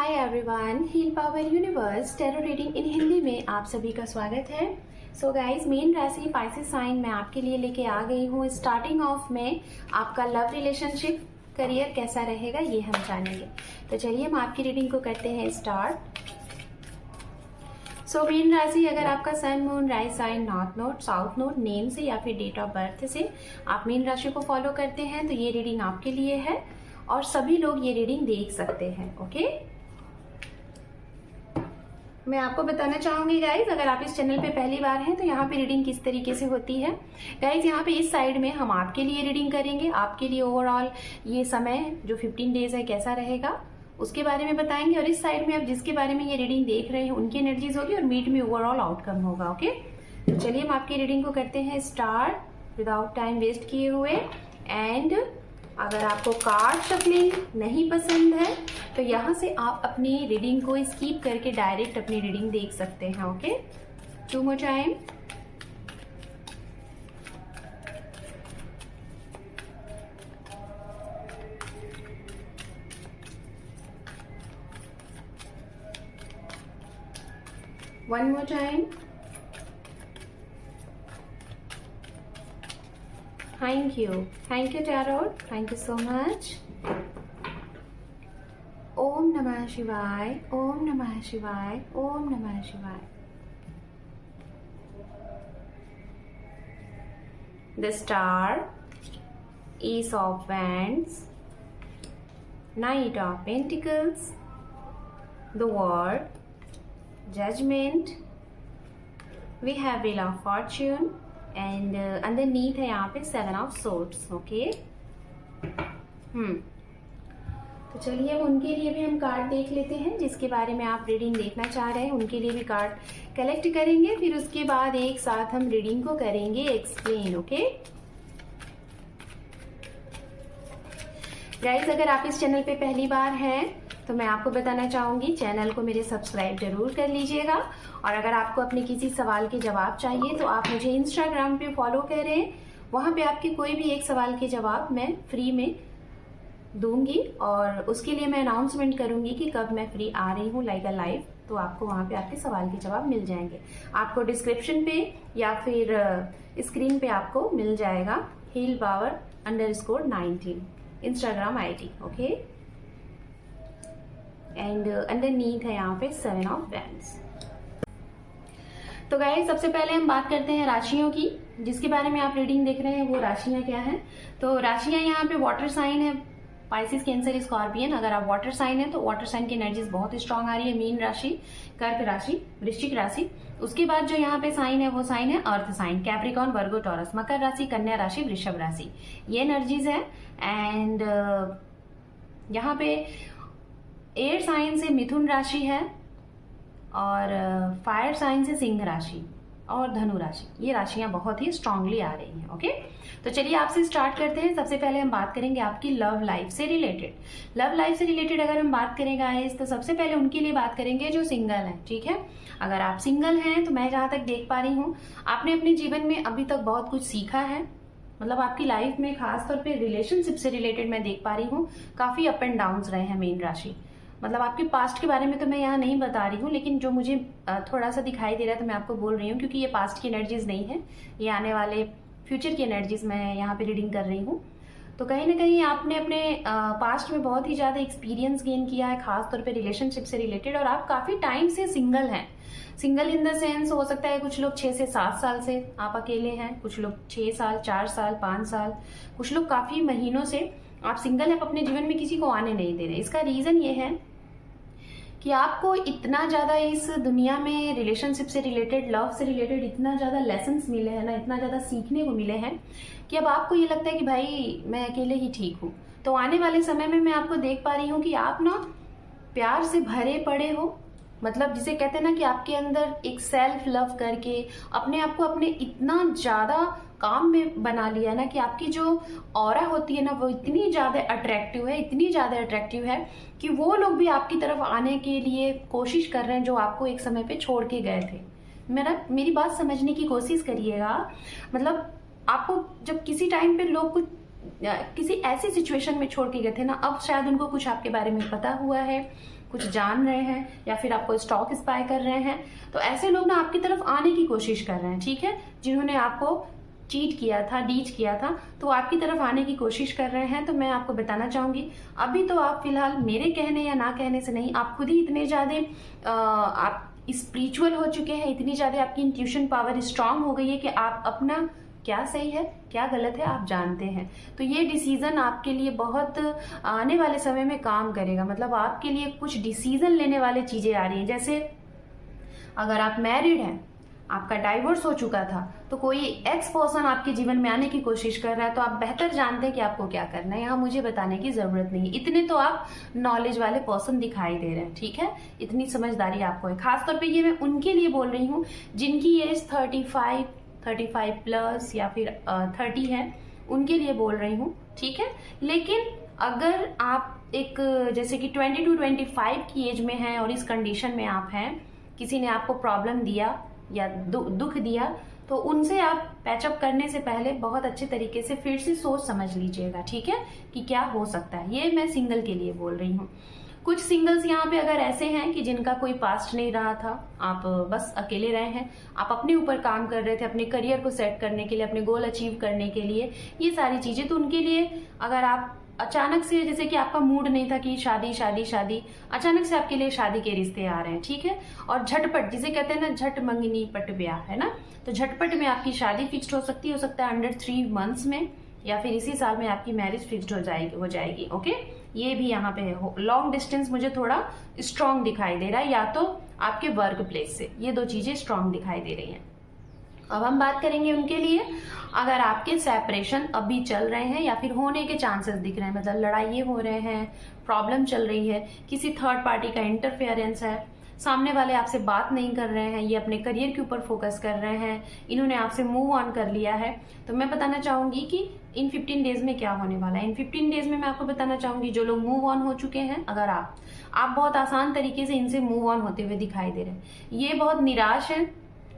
Hi everyone, heal power universe tarot reading in Hindi में आप सभी का स्वागत है। सो गाइज, मीन राशि पाइसेस साइन मैं आपके लिए लेके आ गई हूँ। स्टार्टिंग ऑफ में आपका लव रिलेशनशिप करियर कैसा रहेगा ये हम जानेंगे। तो चलिए हम आपकी रीडिंग को करते हैं स्टार्ट। सो मीन राशि, अगर आपका sun moon rise sign north node south node name से या फिर डेट ऑफ बर्थ से आप मीन राशि को फॉलो करते हैं तो ये रीडिंग आपके लिए है और सभी लोग ये रीडिंग देख सकते हैं। ओके, मैं आपको बताना चाहूंगी गाइज, अगर आप इस चैनल पे पहली बार हैं तो यहाँ पे रीडिंग किस तरीके से होती है। गाइज, यहाँ पे इस साइड में हम आपके लिए रीडिंग करेंगे, आपके लिए ओवरऑल ये समय जो 15 डेज है कैसा रहेगा उसके बारे में बताएंगे, और इस साइड में आप जिसके बारे में ये रीडिंग देख रहे हैं उनकी एनर्जीज होगी और मीट में ओवरऑल आउटकम होगा। ओके, तो चलिए हम आपकी रीडिंग को करते हैं स्टार्ट विदाउट टाइम वेस्ट किए हुए। एंड अगर आपको कार्ड शफलिंग नहीं पसंद है तो यहाँ से आप अपनी रीडिंग को स्किप करके डायरेक्ट अपनी रीडिंग देख सकते हैं। Okay, 2 more time. One more time. Thank you Tarot, thank you so much. ओम नमः शिवाय, ओम नमः शिवाय, ओम नमः शिवाय। The Star, Ace of Wands, Knight of Pentacles, the World, Judgment, we have Wheel of Fortune and underneath है यहाँ पे 7 of Swords। Okay, तो चलिए अब उनके लिए भी हम कार्ड देख लेते हैं जिसके बारे में आप रीडिंग देखना चाह रहे हैं। उनके लिए भी कार्ड कलेक्ट करेंगे, फिर उसके बाद एक साथ हम रीडिंग को करेंगे एक्सप्लेन। ओके गाइस, अगर आप इस चैनल पे पहली बार हैं तो मैं आपको बताना चाहूंगी चैनल को मेरे सब्सक्राइब जरूर कर लीजिएगा, और अगर आपको अपने किसी सवाल के जवाब चाहिए तो आप मुझे इंस्टाग्राम पे फॉलो करें। वहां पे आपके कोई भी एक सवाल के जवाब मैं फ्री में दूंगी और उसके लिए मैं अनाउंसमेंट करूंगी कि कब मैं फ्री आ रही हूँ लाइक अ लाइव, तो आपको वहां पे आपके सवाल के जवाब मिल जाएंगे। आपको डिस्क्रिप्शन पे या फिर स्क्रीन पे आपको मिल जाएगा heal power _19 Instagram ID। Okay, and underneath है यहाँ पे 7 of Wands। तो गाइस, सबसे पहले हम बात करते हैं राशियों की जिसके बारे में आप रीडिंग देख रहे हैं। वो राशियां क्या हैं? तो राशियां यहाँ पे वाटर साइन है, पाइसेस, कैंसर, स्कॉर्पियन। अगर आप वाटर साइन है तो वाटर साइन की एनर्जीज बहुत स्ट्रांग आ रही है। मीन राशि, कर्क राशि, वृश्चिक राशि। उसके बाद जो यहाँ पे साइन है वो साइन है अर्थ साइन, कैप्रिकॉर्न, वर्गो, टॉरस, मकर राशि, कन्या राशि, वृषभ राशि, ये एनर्जीज है। एंड यहाँ पे एयर साइन से मिथुन राशि है और फायर साइन से सिंह राशि और धनु राशि, ये राशियां बहुत ही स्ट्रांगली आ रही हैं। ओके, तो चलिए आपसे स्टार्ट करते हैं। सबसे पहले हम बात करेंगे आपकी लव लाइफ से रिलेटेड। लव लाइफ से रिलेटेड अगर हम बात करें गाइस तो सबसे पहले उनके लिए बात करेंगे जो सिंगल हैं। ठीक है, अगर आप सिंगल हैं तो मैं जहां तक देख पा रही हूँ आपने अपने जीवन में अभी तक बहुत कुछ सीखा है। मतलब आपकी लाइफ में खासतौर पर रिलेशनशिप से रिलेटेड मैं देख पा रही हूँ काफी अप एंड डाउन रहे हैं मीन राशि। मतलब आपके पास्ट के बारे में तो मैं यहाँ नहीं बता रही हूँ, लेकिन जो मुझे थोड़ा सा दिखाई दे रहा है तो मैं आपको बोल रही हूँ क्योंकि ये पास्ट की एनर्जीज नहीं है, ये आने वाले फ्यूचर की एनर्जीज मैं यहाँ पे रीडिंग कर रही हूँ। तो कहीं ना कहीं आपने अपने पास्ट में बहुत ही ज्यादा एक्सपीरियंस गेन किया है खासतौर पे रिलेशनशिप से रिलेटेड, और आप काफी टाइम से सिंगल हैं। सिंगल इन द सेंस हो सकता है कुछ लोग 6 से 7 साल से आप अकेले हैं, कुछ लोग 6 साल, 4 साल, 5 साल, कुछ लोग काफी महीनों से आप सिंगल हैं, अपने जीवन में किसी को आने नहीं दे रहे। इसका रीजन ये है कि आपको इतना ज्यादा इस दुनिया में रिलेशनशिप से रिलेटेड, लव से रिलेटेड इतना ज्यादा लेसन्स मिले हैं ना, इतना ज्यादा सीखने को मिले हैं कि अब आपको ये लगता है कि भाई मैं अकेले ही ठीक हूँ। तो आने वाले समय में मैं आपको देख पा रही हूँ कि आप ना प्यार से भरे पड़े हो। मतलब जिसे कहते हैं ना कि आपके अंदर एक सेल्फ लव करके अपने आप को अपने इतना ज्यादा काम में बना लिया ना कि आपकी जो ऑरा होती है ना वो इतनी ज्यादा अट्रैक्टिव है, इतनी ज्यादा अट्रैक्टिव है कि वो लोग भी आपकी तरफ आने के लिए कोशिश कर रहे हैं जो आपको एक समय पे छोड़ के गए थे। मेरी बात समझने की कोशिश करिएगा। मतलब आपको जब किसी टाइम पे लोग कुछ किसी ऐसी सिचुएशन में छोड़ के गए थे ना, अब शायद उनको कुछ आपके बारे में पता हुआ है, कुछ जान रहे हैं, या फिर आपको स्टॉक स्पाई कर रहे हैं। तो ऐसे लोग ना आपकी तरफ आने की कोशिश कर रहे हैं, ठीक है। जिन्होंने आपको चीट किया था, डीच किया था, तो आपकी तरफ आने की कोशिश कर रहे हैं। तो मैं आपको बताना चाहूंगी, अभी तो आप फिलहाल मेरे कहने या ना कहने से नहीं, आप खुद ही इतने ज्यादा आप स्पिरिचुअल हो चुके हैं, इतनी ज्यादा आपकी इंट्यूशन पावर स्ट्रांग हो गई है कि आप अपना क्या सही है क्या गलत है आप जानते हैं। तो ये डिसीजन आपके लिए बहुत आने वाले समय में काम करेगा। मतलब आपके लिए कुछ डिसीजन लेने वाले चीजें आ रही हैं। जैसे अगर आप मैरिड हैं, आपका डाइवोर्स हो चुका था, तो कोई एक्स पर्सन आपके जीवन में आने की कोशिश कर रहा है, तो आप बेहतर जानते हैं कि आपको क्या करना है। यहाँ मुझे बताने की जरूरत नहीं, इतने तो आप नॉलेज वाले पर्सन दिखाई दे रहे हैं, ठीक है। इतनी समझदारी आपको है। खासतौर पे ये मैं उनके लिए बोल रही हूँ जिनकी एज 35 प्लस या फिर 30 है, उनके लिए बोल रही हूँ, ठीक है। लेकिन अगर आप एक जैसे कि 20 to 25 की एज में हैं और इस कंडीशन में आप हैं, किसी ने आपको प्रॉब्लम दिया या दुख दिया, तो उनसे आप पैचअप करने से पहले बहुत अच्छे तरीके से फिर से सोच समझ लीजिएगा, ठीक है, कि क्या हो सकता है। ये मैं सिंगल के लिए बोल रही हूँ। कुछ सिंगल्स यहाँ पे अगर ऐसे हैं कि जिनका कोई पास्ट नहीं रहा था, आप बस अकेले रहे हैं, आप अपने ऊपर काम कर रहे थे अपने करियर को सेट करने के लिए, अपने गोल अचीव करने के लिए, ये सारी चीजें, तो उनके लिए अगर आप अचानक से, जैसे कि आपका मूड नहीं था कि शादी शादी शादी, अचानक से आपके लिए शादी के रिश्ते आ रहे हैं, ठीक है। और झटपट, जिसे कहते हैं ना झट मंगनी पट ब्याह, है ना, तो झटपट में आपकी शादी फिक्स्ड हो सकता है अंडर 3 मंथ्स में, या फिर इसी साल में आपकी मैरिज फिक्स्ड हो जाएगी, ओके। ये भी यहाँ पे है। लॉन्ग डिस्टेंस मुझे थोड़ा स्ट्रांग दिखाई दे रहा है, या तो आपके वर्क प्लेस से, ये 2 चीजें स्ट्रांग दिखाई दे रही हैं। अब हम बात करेंगे उनके लिए, अगर आपके सेपरेशन अभी चल रहे हैं या फिर होने के चांसेस दिख रहे हैं, मतलब लड़ाई हो रहे हैं, प्रॉब्लम चल रही है, किसी थर्ड पार्टी का इंटरफेरेंस है, सामने वाले आपसे बात नहीं कर रहे हैं, ये अपने करियर के ऊपर फोकस कर रहे हैं, इन्होंने आपसे मूव ऑन कर लिया है, तो मैं बताना चाहूंगी कि इन 15 डेज में क्या होने वाला है। इन 15 डेज में मैं आपको बताना चाहूंगी, जो लोग मूव ऑन हो चुके हैं, अगर आप बहुत आसान तरीके से इनसे मूव ऑन होते हुए दिखाई दे रहे हैं, ये बहुत निराश है,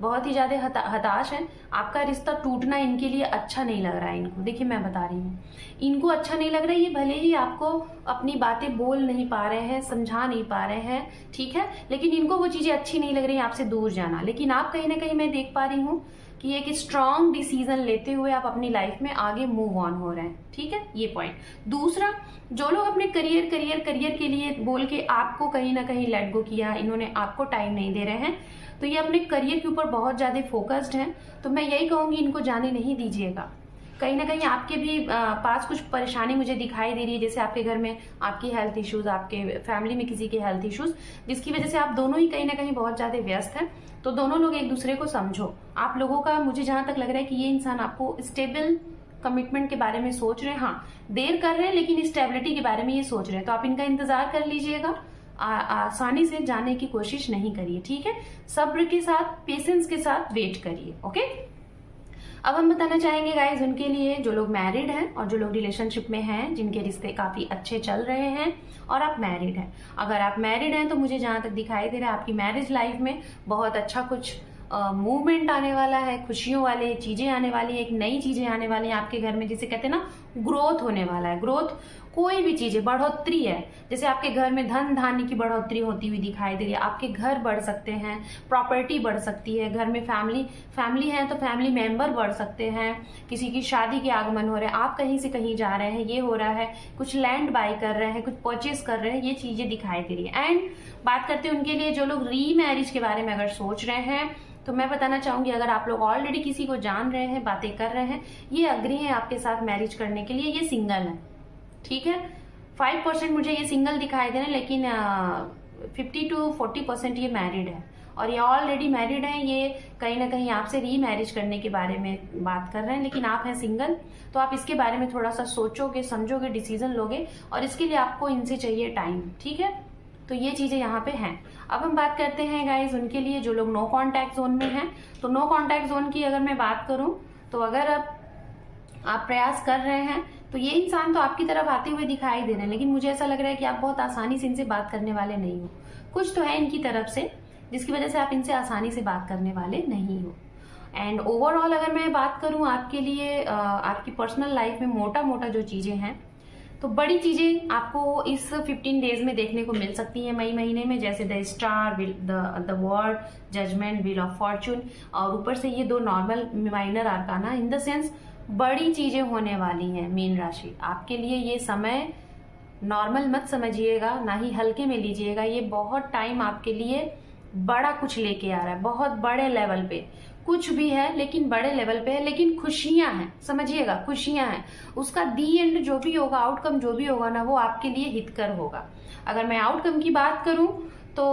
बहुत ही ज्यादा हताश है, आपका रिश्ता टूटना इनके लिए अच्छा नहीं लग रहा है इनको। देखिए मैं बता रही हूँ, इनको अच्छा नहीं लग रहा है, ये भले ही आपको अपनी बातें बोल नहीं पा रहे हैं, समझा नहीं पा रहे हैं, ठीक है, लेकिन इनको वो चीजें अच्छी नहीं लग रही है आपसे दूर जाना। लेकिन आप कहीं ना कहीं मैं देख पा रही हूँ कि एक स्ट्रांग डिसीजन लेते हुए आप अपनी लाइफ में आगे मूव ऑन हो रहे हैं, ठीक है, ये पॉइंट। दूसरा, जो लोग अपने करियर के लिए बोल के आपको कहीं ना कहीं लेट गो किया, इन्होंने आपको टाइम नहीं दे रहे हैं, तो ये अपने करियर के ऊपर बहुत ज्यादा फोकस्ड हैं, तो मैं यही कहूंगी इनको जाने नहीं दीजिएगा। कहीं ना कहीं आपके भी पास कुछ परेशानी मुझे दिखाई दे रही है, जैसे आपके घर में आपकी हेल्थ इश्यूज, आपके फैमिली में किसी के हेल्थ इश्यूज, जिसकी वजह से आप दोनों ही कहीं ना कहीं बहुत ज्यादा व्यस्त हैं। तो दोनों लोग एक दूसरे को समझो। आप लोगों का मुझे जहां तक लग रहा है कि ये इंसान आपको स्टेबल कमिटमेंट के बारे में सोच रहे हैं, हाँ देर कर रहे हैं लेकिन स्टेबिलिटी के बारे में ये सोच रहे हैं, तो आप इनका इंतजार कर लीजिएगा। आसानी से जाने की कोशिश नहीं करिए, ठीक है, सब्र के साथ, पेशेंस के साथ वेट करिए, ओके। अब हम बताना चाहेंगे गाइज उनके लिए, जो लोग मैरिड हैं और जो लोग रिलेशनशिप में हैं, जिनके रिश्ते काफी अच्छे चल रहे हैं और आप मैरिड हैं। अगर आप मैरिड हैं तो मुझे जहां तक दिखाई दे रहा है आपकी मैरिज लाइफ में बहुत अच्छा कुछ मूवमेंट आने वाला है, खुशियों वाले चीजें आने वाली है, एक नई चीजें आने वाली है आपके घर में, जिसे कहते हैं ना ग्रोथ होने वाला है। ग्रोथ, कोई भी चीज है, बढ़ोतरी है, जैसे आपके घर में धन धान्य की बढ़ोतरी होती हुई दिखाई दे रही है, आपके घर बढ़ सकते हैं, प्रॉपर्टी बढ़ सकती है, घर में फैमिली है तो फैमिली मेंबर बढ़ सकते हैं, किसी की शादी के आगमन हो रहे हैं, आप कहीं से कहीं जा रहे हैं, ये हो रहा है, कुछ लैंड बाय कर रहे हैं, कुछ परचेज कर रहे हैं, ये चीजें दिखाई दे रही है। एंड बात करते हैं उनके लिए जो लोग री मैरिज के बारे में अगर सोच रहे हैं, तो मैं बताना चाहूंगी, अगर आप लोग ऑलरेडी किसी को जान रहे हैं, बातें कर रहे हैं, ये अग्री है आपके साथ मैरिज करने के लिए, ये सिंगल है, ठीक है। 5% मुझे ये सिंगल दिखाई दे रहे हैं, लेकिन 50 to 40% ये मैरिड है, और ये ऑलरेडी मैरिड है, ये कहीं ना कहीं आपसे री मैरिज करने के बारे में बात कर रहे हैं, लेकिन आप हैं सिंगल, तो आप इसके बारे में थोड़ा सा सोचोगे, समझोगे, डिसीजन लोगे, और इसके लिए आपको इनसे चाहिए टाइम, ठीक है। तो ये चीजें यहाँ पे हैं। अब हम बात करते हैं गाइज उनके लिए जो लोग नो कॉन्टैक्ट जोन में हैं। तो नो कॉन्टैक्ट जोन की अगर मैं बात करूं, तो अगर आप प्रयास कर रहे हैं, तो ये इंसान तो आपकी तरफ आते हुए दिखाई दे रहे हैं, लेकिन मुझे ऐसा लग रहा है कि आप बहुत आसानी से इनसे बात करने वाले नहीं हो। कुछ तो है इनकी तरफ से जिसकी वजह से आप इनसे आसानी से बात करने वाले नहीं हो। एंड ओवरऑल अगर मैं बात करूं आपके लिए आपकी पर्सनल लाइफ में मोटा मोटा जो चीजें हैं, तो बड़ी चीजें आपको इस 15 डेज में देखने को मिल सकती हैं मई महीने में, जैसे the star, the world, judgement, wheel of fortune, और ऊपर से ये 2 normal minor arcana. In the sense बड़ी चीजें होने वाली हैं मीन राशि। आपके लिए ये समय नॉर्मल मत समझिएगा, ना ही हल्के में लीजिएगा। ये बहुत टाइम आपके लिए बड़ा कुछ लेके आ रहा है, बहुत बड़े लेवल पे। कुछ भी है लेकिन बड़े लेवल पे है, लेकिन खुशियां हैं, समझिएगा, खुशियां हैं। उसका दी एंड जो भी होगा, आउटकम जो भी होगा ना, वो आपके लिए हितकर होगा। अगर मैं आउटकम की बात करूं तो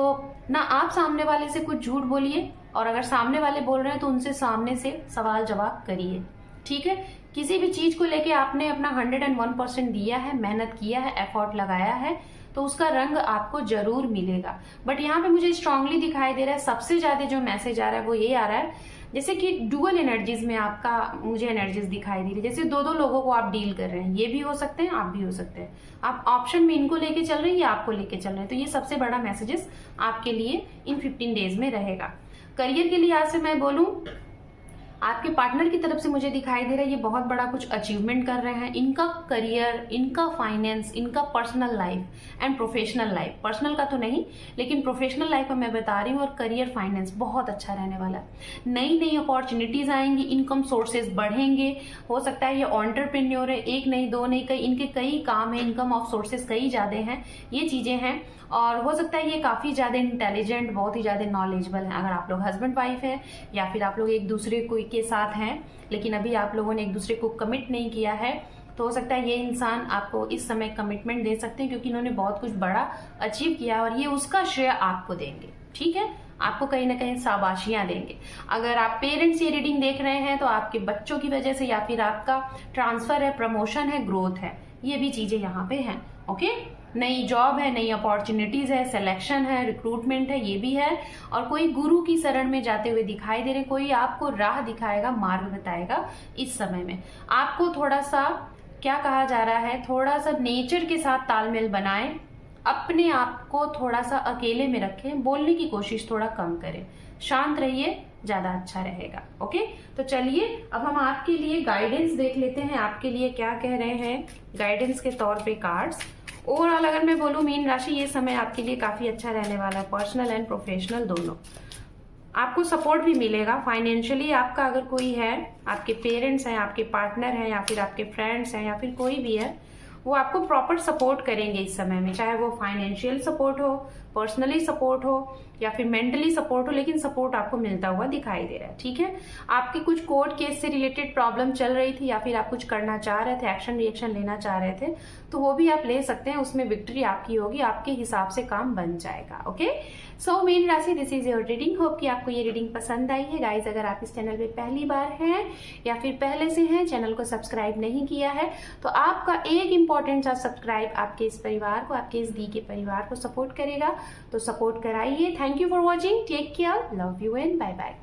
ना आप सामने वाले से कुछ झूठ बोलिए, और अगर सामने वाले बोल रहे हैं तो उनसे सामने से सवाल जवाब करिए, ठीक है। किसी भी चीज को लेके आपने अपना 101% दिया है, मेहनत किया है, एफर्ट लगाया है, तो उसका रंग आपको जरूर मिलेगा। बट यहाँ पे मुझे स्ट्रांगली दिखाई दे रहा है, सबसे ज्यादा जो मैसेज आ रहा है वो ये आ रहा है, जैसे कि डुअल एनर्जीज में आपका मुझे एनर्जीज दिखाई दे रही है, जैसे 2 लोगों को आप डील कर रहे हैं। ये भी हो सकते हैं, आप भी हो सकते हैं, आप ऑप्शन में इनको लेके चल रहे हैं या आपको लेके चल रहे हैं। तो ये सबसे बड़ा मैसेजेस आपके लिए इन 15 डेज में रहेगा। करियर के लिहाज से मैं बोलूं, आपके पार्टनर की तरफ से मुझे दिखाई दे रहा है ये बहुत बड़ा कुछ अचीवमेंट कर रहे हैं। इनका करियर, इनका फाइनेंस, इनका personal life and professional life, personal का तो नहीं लेकिन प्रोफेशनल लाइफ का मैं बता रही हूँ, और करियर फाइनेंस बहुत अच्छा रहने वाला है। नई नई अपॉर्चुनिटीज आएंगी, इनकम सोर्सेज बढ़ेंगे। हो सकता है ये एंटरप्रेन्योर है, 1 नहीं 2 नहीं, कई इनके कई काम है, इनकम ऑफ सोर्सेज कई ज्यादा हैं, ये चीजें हैं। और हो सकता है ये काफी ज्यादा इंटेलिजेंट, बहुत ही ज्यादा नॉलेजेबल है। अगर आप लोग हस्बैंड वाइफ है या फिर आप लोग एक दूसरे को के साथ हैं लेकिन अभी आप लोगों ने एक दूसरे को कमिट नहीं किया है, तो हो सकता है ये इंसान आपको इस समय कमिटमेंट दे सकते हैं, क्योंकि इन्होंने बहुत कुछ बड़ा अचीव किया और ये उसका श्रेय आपको देंगे, ठीक है। आपको कहीं ना कहीं शाबाशियां देंगे। अगर आप पेरेंट्स ये रीडिंग देख रहे हैं तो आपके बच्चों की वजह से, या फिर आपका ट्रांसफर है, प्रमोशन है, ग्रोथ है, ये भी चीजें यहाँ पे हैं, ओके। नई जॉब है, नई अपॉर्चुनिटीज है, सिलेक्शन है, रिक्रूटमेंट है, ये भी है। और कोई गुरु की शरण में जाते हुए दिखाई दे रहे, कोई आपको राह दिखाएगा, मार्ग बताएगा। इस समय में आपको थोड़ा सा क्या कहा जा रहा है, थोड़ा सा नेचर के साथ तालमेल बनाएं, अपने आप को थोड़ा सा अकेले में रखें, बोलने की कोशिश थोड़ा कम करें, शांत रहिए, ज्यादा अच्छा रहेगा, ओके। तो चलिए अब हम आपके लिए गाइडेंस देख लेते हैं, आपके लिए क्या कह रहे हैं गाइडेंस के तौर पे कार्ड्स। ओवरऑल अगर मैं बोलूं मीन राशि, ये समय आपके लिए काफी अच्छा रहने वाला है, पर्सनल एंड प्रोफेशनल दोनों। आपको सपोर्ट भी मिलेगा फाइनेंशियली। आपका अगर कोई है, आपके पेरेंट्स हैं, आपके पार्टनर हैं, या फिर आपके फ्रेंड्स हैं, या फिर कोई भी है, वो आपको प्रॉपर सपोर्ट करेंगे इस समय में, चाहे वो फाइनेंशियल सपोर्ट हो, पर्सनली सपोर्ट हो, या फिर मेंटली सपोर्ट हो, लेकिन सपोर्ट आपको मिलता हुआ दिखाई दे रहा है, ठीक है। आपकी कुछ कोर्ट केस से रिलेटेड प्रॉब्लम चल रही थी, या फिर आप कुछ करना चाह रहे थे, एक्शन रिएक्शन लेना चाह रहे थे, तो वो भी आप ले सकते हैं, उसमें विक्ट्री आपकी होगी, आपके हिसाब से काम बन जाएगा, ओके। सो मीन राशि, this is your reading. Hope कि आपको ये रीडिंग पसंद आई है। गाइज, अगर आप इस चैनल पे पहली बार हैं या फिर पहले से हैं, चैनल को सब्सक्राइब नहीं किया है, तो आपका एक इंपॉर्टेंट सा सब्सक्राइब आपके इस परिवार को, आपके इस दी के परिवार को सपोर्ट करेगा, तो सपोर्ट कराइए। Thank you for watching, take care, love you and bye bye.